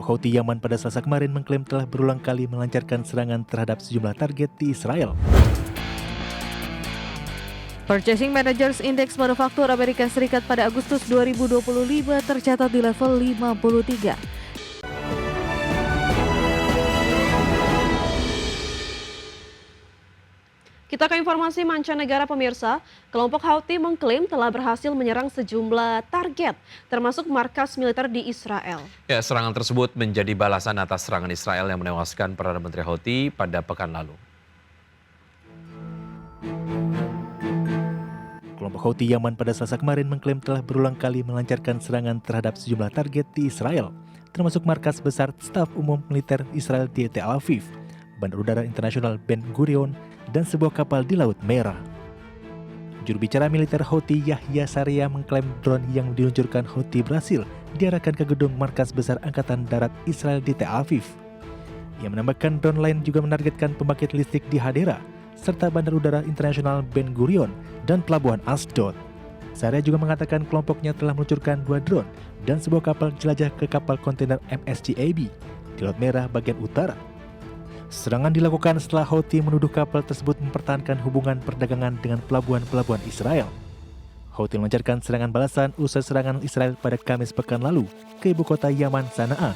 Kelompok Houthi Yaman pada Selasa kemarin mengklaim telah berulang kali melancarkan serangan terhadap sejumlah target di Israel. Purchasing Managers Index Manufaktur Amerika Serikat pada Agustus 2025 tercatat di level 53. Kita ke informasi mancanegara pemirsa, kelompok Houthi mengklaim telah berhasil menyerang sejumlah target, termasuk markas militer di Israel. Ya, serangan tersebut menjadi balasan atas serangan Israel yang menewaskan Perdana Menteri Houthi pada pekan lalu. Kelompok Houthi Yaman pada Selasa kemarin mengklaim telah berulang kali melancarkan serangan terhadap sejumlah target di Israel, termasuk markas besar Staf Umum Militer Israel di Tel Aviv, Bandar Udara Internasional Ben Gurion, dan sebuah kapal di Laut Merah. Juru bicara militer Houthi Yahya Saria mengklaim drone yang diluncurkan Houthi berhasil diarahkan ke gedung markas besar Angkatan Darat Israel di Tel Aviv. Ia menambahkan drone lain juga menargetkan pembangkit listrik di Hadera, serta Bandar Udara Internasional Ben Gurion dan Pelabuhan Ashdod. Saria juga mengatakan kelompoknya telah meluncurkan 2 drone dan sebuah kapal jelajah ke kapal kontainer MSC Abi di Laut Merah bagian utara. Serangan dilakukan setelah Houthi menuduh kapal tersebut mempertahankan hubungan perdagangan dengan pelabuhan-pelabuhan Israel. Houthi melancarkan serangan balasan usai serangan Israel pada Kamis pekan lalu ke ibu kota Yaman Sanaa,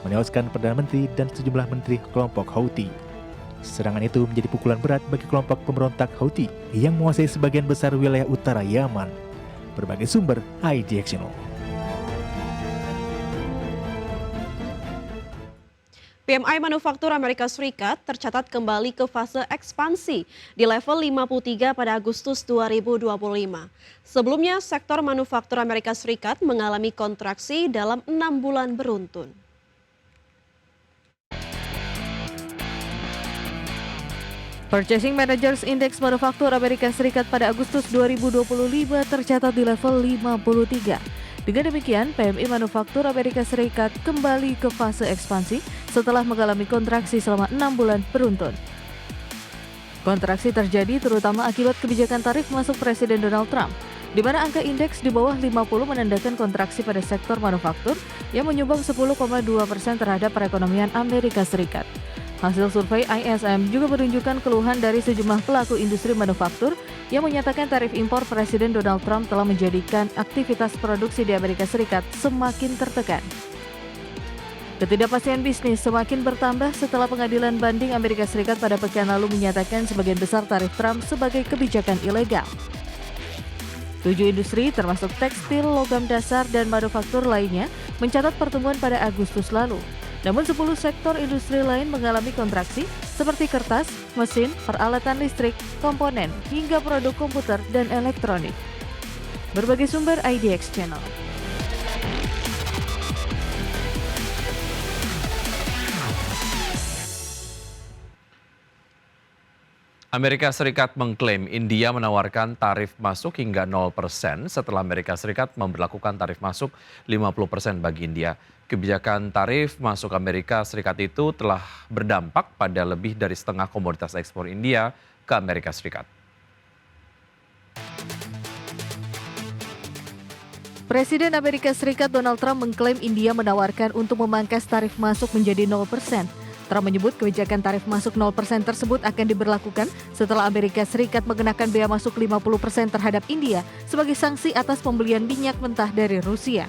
menewaskan Perdana Menteri dan sejumlah menteri kelompok Houthi. Serangan itu menjadi pukulan berat bagi kelompok pemberontak Houthi yang menguasai sebagian besar wilayah utara Yaman. Berbagai sumber IDX Channel. PMI Manufaktur Amerika Serikat tercatat kembali ke fase ekspansi di level 53 pada Agustus 2025. Sebelumnya, sektor manufaktur Amerika Serikat mengalami kontraksi dalam 6 bulan beruntun. Purchasing Managers Index Manufaktur Amerika Serikat pada Agustus 2025 tercatat di level 53. Dengan demikian, PMI Manufaktur Amerika Serikat kembali ke fase ekspansi setelah mengalami kontraksi selama 6 bulan beruntun. Kontraksi terjadi terutama akibat kebijakan tarif masuk Presiden Donald Trump, di mana angka indeks di bawah 50 menandakan kontraksi pada sektor manufaktur yang menyumbang 10,2% terhadap perekonomian Amerika Serikat. Hasil survei ISM juga menunjukkan keluhan dari sejumlah pelaku industri manufaktur yang menyatakan tarif impor Presiden Donald Trump telah menjadikan aktivitas produksi di Amerika Serikat semakin tertekan. Ketidakpastian bisnis semakin bertambah setelah pengadilan banding Amerika Serikat pada pekan lalu menyatakan sebagian besar tarif Trump sebagai kebijakan ilegal. 7 industri termasuk tekstil, logam dasar, dan manufaktur lainnya mencatat pertumbuhan pada Agustus lalu. Namun 10 sektor industri lain mengalami kontraksi seperti kertas, mesin, peralatan listrik, komponen, hingga produk komputer dan elektronik. Berbagai sumber IDX Channel. Amerika Serikat mengklaim India menawarkan tarif masuk hingga 0% setelah Amerika Serikat memberlakukan tarif masuk 50% bagi India. Kebijakan tarif masuk Amerika Serikat itu telah berdampak pada lebih dari setengah komoditas ekspor India ke Amerika Serikat. Presiden Amerika Serikat Donald Trump mengklaim India menawarkan untuk memangkas tarif masuk menjadi 0%. Trump menyebut kebijakan tarif masuk 0% tersebut akan diberlakukan setelah Amerika Serikat mengenakan bea masuk 50% terhadap India sebagai sanksi atas pembelian minyak mentah dari Rusia.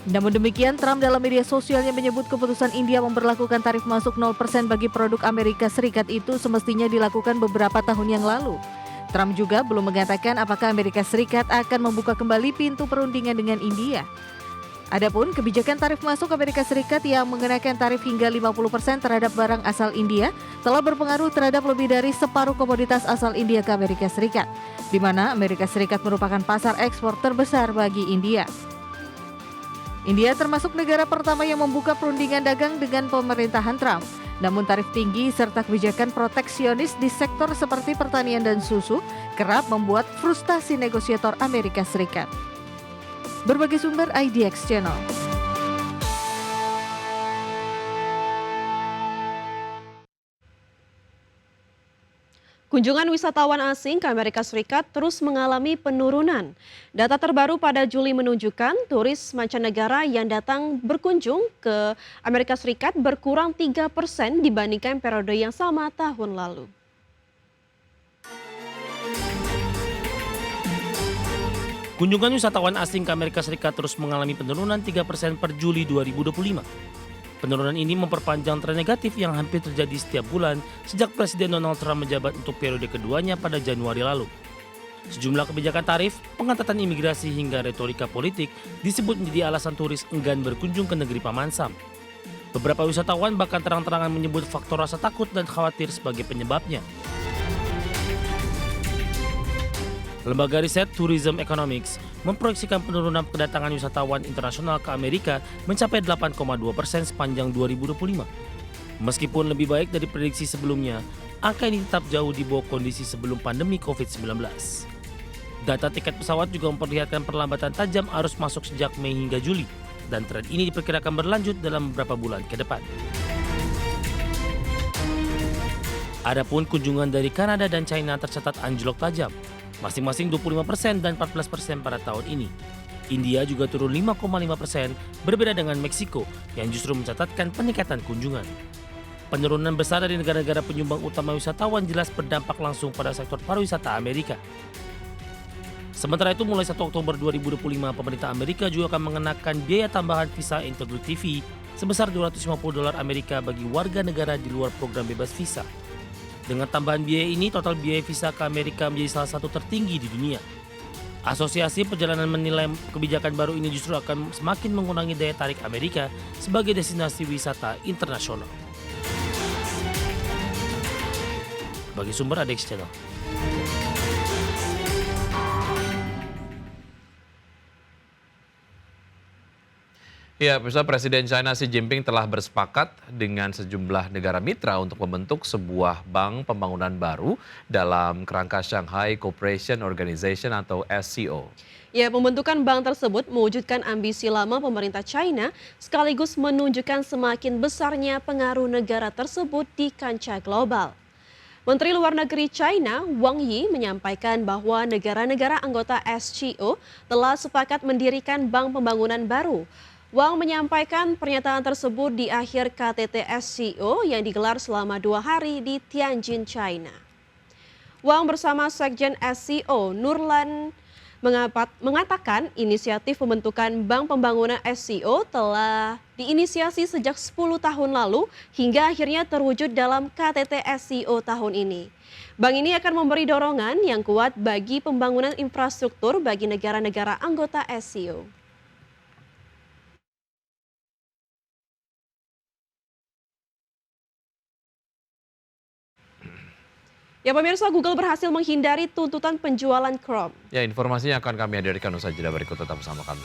Namun demikian, Trump dalam media sosialnya menyebut keputusan India memberlakukan tarif masuk 0% bagi produk Amerika Serikat itu semestinya dilakukan beberapa tahun yang lalu. Trump juga belum mengatakan apakah Amerika Serikat akan membuka kembali pintu perundingan dengan India. Adapun kebijakan tarif masuk Amerika Serikat yang mengenakan tarif hingga 50% terhadap barang asal India telah berpengaruh terhadap lebih dari separuh komoditas asal India ke Amerika Serikat, di mana Amerika Serikat merupakan pasar ekspor terbesar bagi India. India termasuk negara pertama yang membuka perundingan dagang dengan pemerintahan Trump. Namun tarif tinggi serta kebijakan proteksionis di sektor seperti pertanian dan susu kerap membuat frustasi negosiator Amerika Serikat. Berbagai sumber IDX Channel. Kunjungan wisatawan asing ke Amerika Serikat terus mengalami penurunan. Data terbaru pada Juli menunjukkan turis mancanegara yang datang berkunjung ke Amerika Serikat berkurang 3% dibandingkan periode yang sama tahun lalu. Kunjungan wisatawan asing ke Amerika Serikat terus mengalami penurunan 3% per Juli 2025. Penurunan ini memperpanjang tren negatif yang hampir terjadi setiap bulan sejak Presiden Donald Trump menjabat untuk periode keduanya pada Januari lalu. Sejumlah kebijakan tarif, pengetatan imigrasi hingga retorika politik disebut menjadi alasan turis enggan berkunjung ke negeri Paman Sam. Beberapa wisatawan bahkan terang-terangan menyebut faktor rasa takut dan khawatir sebagai penyebabnya. Lembaga riset Tourism Economics memproyeksikan penurunan kedatangan wisatawan internasional ke Amerika mencapai 8,2% sepanjang 2025. Meskipun lebih baik dari prediksi sebelumnya, angka ini tetap jauh di bawah kondisi sebelum pandemi COVID-19. Data tiket pesawat juga memperlihatkan perlambatan tajam arus masuk sejak Mei hingga Juli, dan tren ini diperkirakan berlanjut dalam beberapa bulan ke depan. Adapun kunjungan dari Kanada dan China tercatat anjlok tajam, masing-masing 25% dan 14% pada tahun ini. India juga turun 5,5%, berbeda dengan Meksiko yang justru mencatatkan peningkatan kunjungan. Penurunan besar dari negara-negara penyumbang utama wisatawan jelas berdampak langsung pada sektor pariwisata Amerika. Sementara itu, mulai 1 Oktober 2025, pemerintah Amerika juga akan mengenakan biaya tambahan visa Integrity Fee sebesar $250 Amerika bagi warga negara di luar program bebas visa. Dengan tambahan biaya ini, total biaya visa ke Amerika menjadi salah satu tertinggi di dunia. Asosiasi Perjalanan menilai kebijakan baru ini justru akan semakin mengurangi daya tarik Amerika sebagai destinasi wisata internasional. Bagi sumber ADX Channel. Ya, pemirsa, Presiden China Xi Jinping telah bersepakat dengan sejumlah negara mitra untuk membentuk sebuah bank pembangunan baru dalam kerangka Shanghai Cooperation Organization atau SCO. Ya, pembentukan bank tersebut mewujudkan ambisi lama pemerintah China sekaligus menunjukkan semakin besarnya pengaruh negara tersebut di kancah global. Menteri Luar Negeri China, Wang Yi, menyampaikan bahwa negara-negara anggota SCO telah sepakat mendirikan bank pembangunan baru. Wang menyampaikan pernyataan tersebut di akhir KTT SCO yang digelar selama 2 hari di Tianjin, China. Wang bersama Sekjen SCO, Nurlan, mengatakan inisiatif pembentukan Bank Pembangunan SCO telah diinisiasi sejak 10 tahun lalu hingga akhirnya terwujud dalam KTT SCO tahun ini. Bank ini akan memberi dorongan yang kuat bagi pembangunan infrastruktur bagi negara-negara anggota SCO. Ya pemirsa, Google berhasil menghindari tuntutan penjualan Chrome. Ya, informasinya akan kami hadirkan usai jeda berikut, tetap bersama kami.